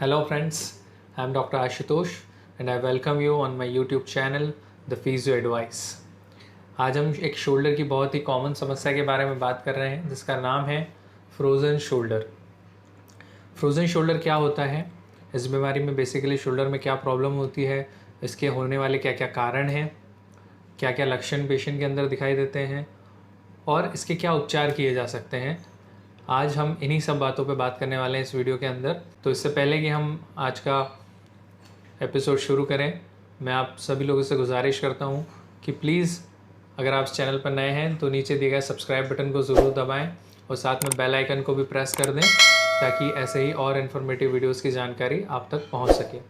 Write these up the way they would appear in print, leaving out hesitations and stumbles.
Hello friends, I am Dr. Ashutosh and I welcome you on my YouTube channel The Physio Advice। आज हम एक shoulder की बहुत ही common समस्या के बारे में बात कर रहे हैं जिसका नाम है फ्रोज़न शोल्डर। फ्रोज़न शोल्डर क्या होता है, इस बीमारी में बेसिकली शोल्डर में क्या प्रॉब्लम होती है, इसके होने वाले क्या क्या कारण हैं, क्या क्या लक्षण पेशेंट के अंदर दिखाई देते हैं और इसके क्या उपचार किए जा सकते हैं। आज हम इन्हीं सब बातों पे बात करने वाले हैं इस वीडियो के अंदर। तो इससे पहले कि हम आज का एपिसोड शुरू करें, मैं आप सभी लोगों से गुजारिश करता हूँ कि प्लीज़ अगर आप इस चैनल पर नए हैं तो नीचे दिए गए सब्सक्राइब बटन को ज़रूर दबाएं और साथ में बेल आइकन को भी प्रेस कर दें ताकि ऐसे ही और इन्फॉर्मेटिव वीडियोज़ की जानकारी आप तक पहुँच सके।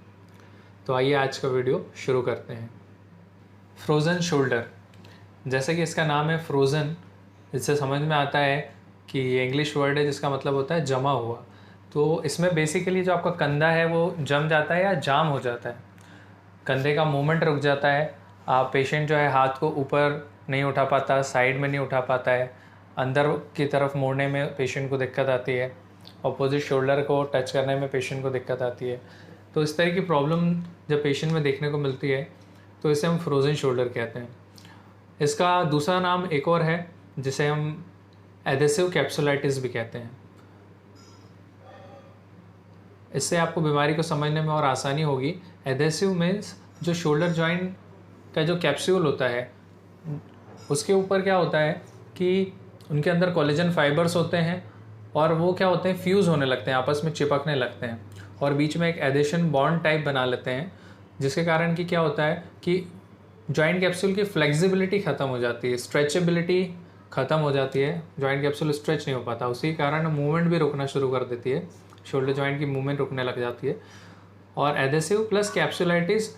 तो आइए आज का वीडियो शुरू करते हैं। फ्रोज़न शोल्डर, जैसे कि इसका नाम है फ्रोज़न, इससे समझ में आता है कि ये इंग्लिश वर्ड है जिसका मतलब होता है जमा हुआ। तो इसमें बेसिकली जो आपका कंधा है वो जम जाता है या जाम हो जाता है, कंधे का मूवमेंट रुक जाता है। आप पेशेंट जो है हाथ को ऊपर नहीं उठा पाता, साइड में नहीं उठा पाता है, अंदर की तरफ मोड़ने में पेशेंट को दिक्कत आती है, अपोजिट शोल्डर को टच करने में पेशेंट को दिक्कत आती है। तो इस तरह की प्रॉब्लम जब पेशेंट में देखने को मिलती है तो इसे हम फ्रोज़न शोल्डर कहते हैं। इसका दूसरा नाम एक और है जिसे हम एडेसिव कैप्सुलाइटिस भी कहते हैं। इससे आपको बीमारी को समझने में और आसानी होगी। एडेसिव मीन्स जो शोल्डर जॉइंट का जो कैप्सूल होता है उसके ऊपर क्या होता है कि उनके अंदर कोलेजन फाइबर्स होते हैं और वो क्या होते हैं, फ्यूज़ होने लगते हैं, आपस में चिपकने लगते हैं और बीच में एक एडेशन बॉन्ड टाइप बना लेते हैं, जिसके कारण कि क्या होता है कि जॉइंट कैप्सूल की फ्लेक्सिबिलिटी ख़त्म हो जाती है, स्ट्रेचेबिलिटी ख़त्म हो जाती है, जॉइंट कैप्सूल स्ट्रेच नहीं हो पाता, उसी कारण मूवमेंट भी रुकना शुरू कर देती है, शोल्डर जॉइंट की मूवमेंट रुकने लग जाती है। और एडेसिव प्लस कैप्सुलाइटिस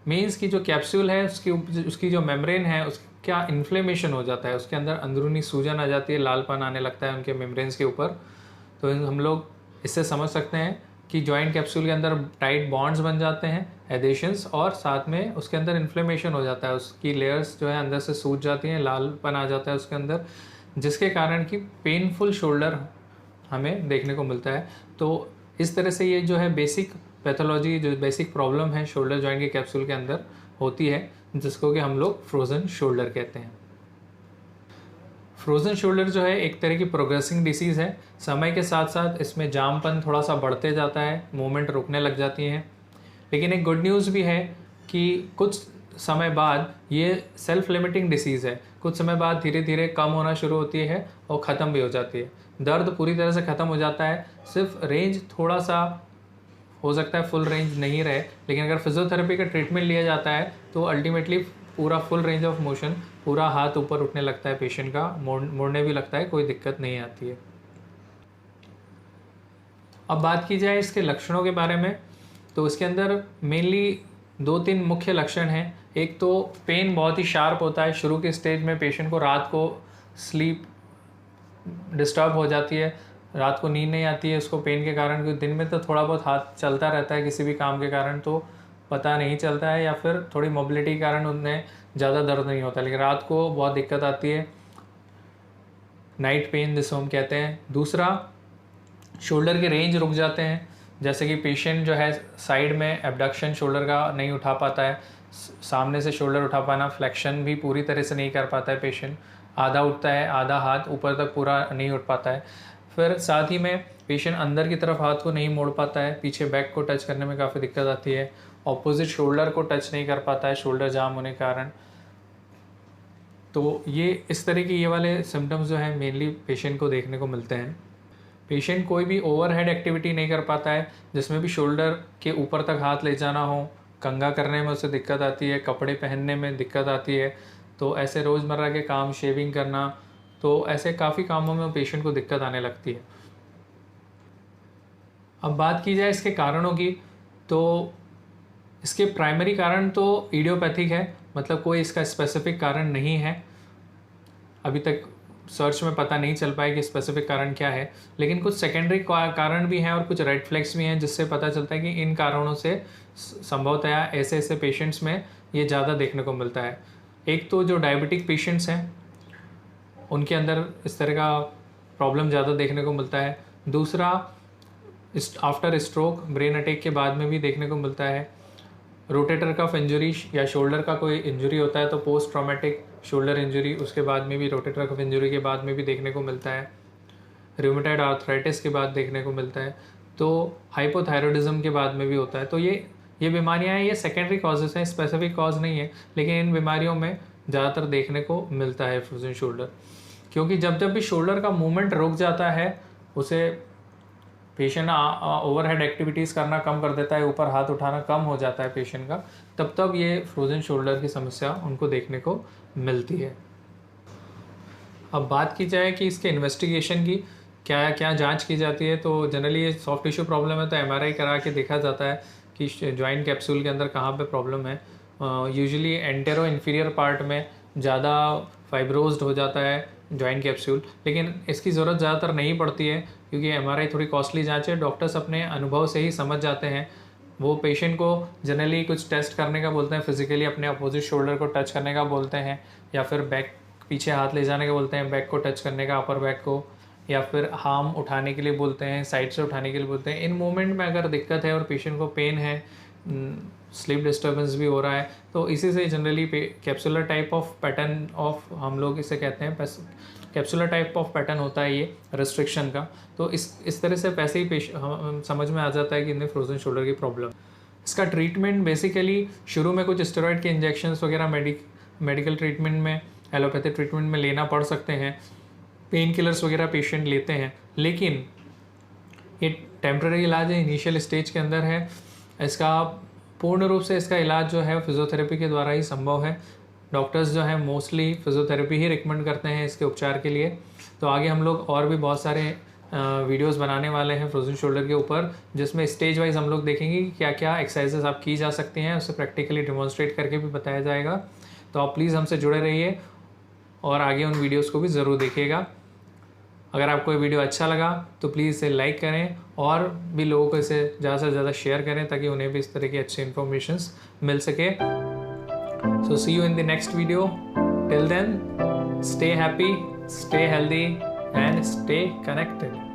मीन्स कि जो कैप्सूल है उसकी जो मेम्ब्रेन है उसका इन्फ्लेमेशन हो जाता है, उसके अंदर अंदरूनी सूजन आ जाती है, लालपन आने लगता है उनके मेम्ब्रेन्स के ऊपर। तो हम लोग इससे समझ सकते हैं कि जॉइंट कैप्सूल के अंदर टाइट बॉन्ड्स बन जाते हैं, एडेशंस, और साथ में उसके अंदर इन्फ्लेमेशन हो जाता है, उसकी लेयर्स जो है अंदर से सूज जाती हैं, लालपन आ जाता है उसके अंदर, जिसके कारण कि पेनफुल शोल्डर हमें देखने को मिलता है। तो इस तरह से ये जो है बेसिक पैथोलॉजी, जो बेसिक प्रॉब्लम है शोल्डर जॉइंट के कैप्सूल के अंदर होती है, जिसको कि हम लोग फ्रोज़न शोल्डर कहते हैं। फ्रोज़न शोल्डर जो है एक तरह की प्रोग्रेसिंग डिसीज़ है। समय के साथ साथ इसमें जामपन थोड़ा सा बढ़ते जाता है, मूवमेंट रुकने लग जाती हैं। लेकिन एक गुड न्यूज़ भी है कि कुछ समय बाद ये सेल्फ लिमिटिंग डिसीज़ है, कुछ समय बाद धीरे धीरे कम होना शुरू होती है और ख़त्म भी हो जाती है। दर्द पूरी तरह से ख़त्म हो जाता है, सिर्फ रेंज थोड़ा सा हो सकता है फुल रेंज नहीं रहे, लेकिन अगर फिजियोथेरेपी का ट्रीटमेंट लिया जाता है तो अल्टीमेटली पूरा फुल रेंज ऑफ मोशन, पूरा हाथ ऊपर उठने लगता है पेशेंट का, मोड़ने भी लगता है, कोई दिक्कत नहीं आती है। अब बात की जाए इसके लक्षणों के बारे में, तो इसके अंदर मेनली 2-3 मुख्य लक्षण हैं। एक तो पेन बहुत ही शार्प होता है, शुरू के स्टेज में पेशेंट को रात को स्लीप डिस्टर्ब हो जाती है, रात को नींद नहीं आती है उसको पेन के कारण, क्योंकि दिन में तो थोड़ा बहुत हाथ चलता रहता है किसी भी काम के कारण तो पता नहीं चलता है, या फिर थोड़ी मोबिलिटी के कारण उन्हें ज़्यादा दर्द नहीं होता, लेकिन रात को बहुत दिक्कत आती है, नाइट पेन जिसको हम कहते हैं। दूसरा, शोल्डर के रेंज रुक जाते हैं, जैसे कि पेशेंट जो है साइड में एबडक्शन शोल्डर का नहीं उठा पाता है, सामने से शोल्डर उठा पाना, फ्लेक्शन भी पूरी तरह से नहीं कर पाता है पेशेंट, आधा उठता है, आधा हाथ ऊपर तक पूरा नहीं उठ पाता है। फिर साथ ही में पेशेंट अंदर की तरफ हाथ को नहीं मोड़ पाता है, पीछे बैक को टच करने में काफ़ी दिक्कत आती है, ऑपोजिट शोल्डर को टच नहीं कर पाता है शोल्डर जाम होने के कारण। तो ये इस तरह के ये वाले सिम्टम्स जो हैं मेनली पेशेंट को देखने को मिलते हैं। पेशेंट कोई भी ओवरहेड एक्टिविटी नहीं कर पाता है, जिसमें भी शोल्डर के ऊपर तक हाथ ले जाना हो, कंघा करने में उसे दिक्कत आती है, कपड़े पहनने में दिक्कत आती है, तो ऐसे रोज़मर्रा के काम, शेविंग करना, तो ऐसे काफ़ी कामों में पेशेंट को दिक्कत आने लगती है। अब बात की जाए इसके कारणों की, तो इसके प्राइमरी कारण तो इडियोपैथिक है, मतलब कोई इसका स्पेसिफिक कारण नहीं है, अभी तक सर्च में पता नहीं चल पाया कि स्पेसिफिक कारण क्या है, लेकिन कुछ सेकेंडरी कारण भी हैं और कुछ रेड फ्लैग्स भी हैं जिससे पता चलता है कि इन कारणों से संभवतया ऐसे ऐसे पेशेंट्स में ये ज़्यादा देखने को मिलता है। एक तो जो डायबिटिक पेशेंट्स हैं उनके अंदर इस तरह का प्रॉब्लम ज़्यादा देखने को मिलता है। दूसरा, आफ्टर स्ट्रोक, ब्रेन अटैक के बाद में भी देखने को मिलता है। रोटेटर कफ इंजरी या शोल्डर का कोई इंजरी होता है तो पोस्ट ट्रॉमेटिक शोल्डर इंजरी, उसके बाद में भी रोटेटर कफ इंजरी के बाद में भी देखने को मिलता है। रूमेटॉइड आर्थराइटिस के बाद देखने को मिलता है। तो हाइपोथायरॉयडिज्म के बाद में भी होता है। तो ये बीमारियां हैं, ये सेकेंडरी कॉजेस हैं, स्पेसिफिक कॉज नहीं है, लेकिन इन बीमारियों में ज़्यादातर देखने को मिलता है फ्रोजन शोल्डर। क्योंकि जब भी शोल्डर का मूवमेंट रुक जाता है, उसे पेशेंट ओवरहेड एक्टिविटीज़ करना कम कर देता है, ऊपर हाथ उठाना कम हो जाता है पेशेंट का, तब ये फ्रोजन शोल्डर की समस्या उनको देखने को मिलती है। अब बात की जाए कि इसके इन्वेस्टिगेशन की क्या क्या जांच की जाती है, तो जनरली ये सॉफ्ट टिश्यू प्रॉब्लम है तो एमआरआई करा के देखा जाता है कि जॉइंट कैप्सूल के अंदर कहाँ पे प्रॉब्लम है। यूजुअली एंटेरो इन्फीरियर पार्ट में ज़्यादा फाइब्रोज्ड हो जाता है जॉइंट कैप्सूल, लेकिन इसकी ज़रूरत ज़्यादातर नहीं पड़ती है क्योंकि एमआरआई थोड़ी कॉस्टली जांच है। डॉक्टर्स अपने अनुभव से ही समझ जाते हैं। वो पेशेंट को जनरली कुछ टेस्ट करने का बोलते हैं, फिजिकली अपने अपोजिट शोल्डर को टच करने का बोलते हैं, या फिर बैक पीछे हाथ ले जाने का बोलते हैं, बैक को टच करने का, अपर बैक को, या फिर हार्म उठाने के लिए बोलते हैं, साइड से उठाने के लिए बोलते हैं। इन मूवमेंट में अगर दिक्कत है और पेशेंट को पेन है, स्लीप डिस्टर्बेंस भी हो रहा है, तो इसी से generally capsular type of pattern of, हम लोग इसे कहते हैं कैप्सुलर टाइप ऑफ पैटर्न होता है ये रेस्ट्रिक्शन का। तो इस तरह से वैसे ही हम समझ में आ जाता है कि इन्हें फ्रोजन शोल्डर की प्रॉब्लम। इसका ट्रीटमेंट बेसिकली शुरू में कुछ स्टेरॉइड के इंजेक्शंस वगैरह मेडिकल ट्रीटमेंट में, एलोपैथिक ट्रीटमेंट में लेना पड़ सकते हैं, पेन किलर्स वगैरह पेशेंट लेते हैं, लेकिन ये टेम्पररी इलाज है, इनिशियल स्टेज के अंदर है। इसका पूर्ण रूप से इसका इलाज जो है फिजियोथेरेपी के द्वारा ही संभव है। डॉक्टर्स जो है मोस्टली फिजियोथेरेपी ही रिकमेंड करते हैं इसके उपचार के लिए। तो आगे हम लोग और भी बहुत सारे वीडियोस बनाने वाले हैं फ्रोजन शोल्डर के ऊपर, जिसमें स्टेज वाइज हम लोग देखेंगे कि क्या क्या एक्सरसाइजेस आप की जा सकती हैं, उसे प्रैक्टिकली डिमॉन्स्ट्रेट करके भी बताया जाएगा। तो आप प्लीज़ हमसे जुड़े रहिए और आगे उन वीडियोस को भी ज़रूर देखिएगा। अगर आपको ये वीडियो अच्छा लगा तो प्लीज़ इसे लाइक करें और भी लोगों को इसे ज़्यादा से ज़्यादा शेयर करें ताकि उन्हें भी इस तरह की अच्छी इन्फॉर्मेशंस मिल सके। So see you in the next video. Till then, stay happy, stay healthy and stay connected.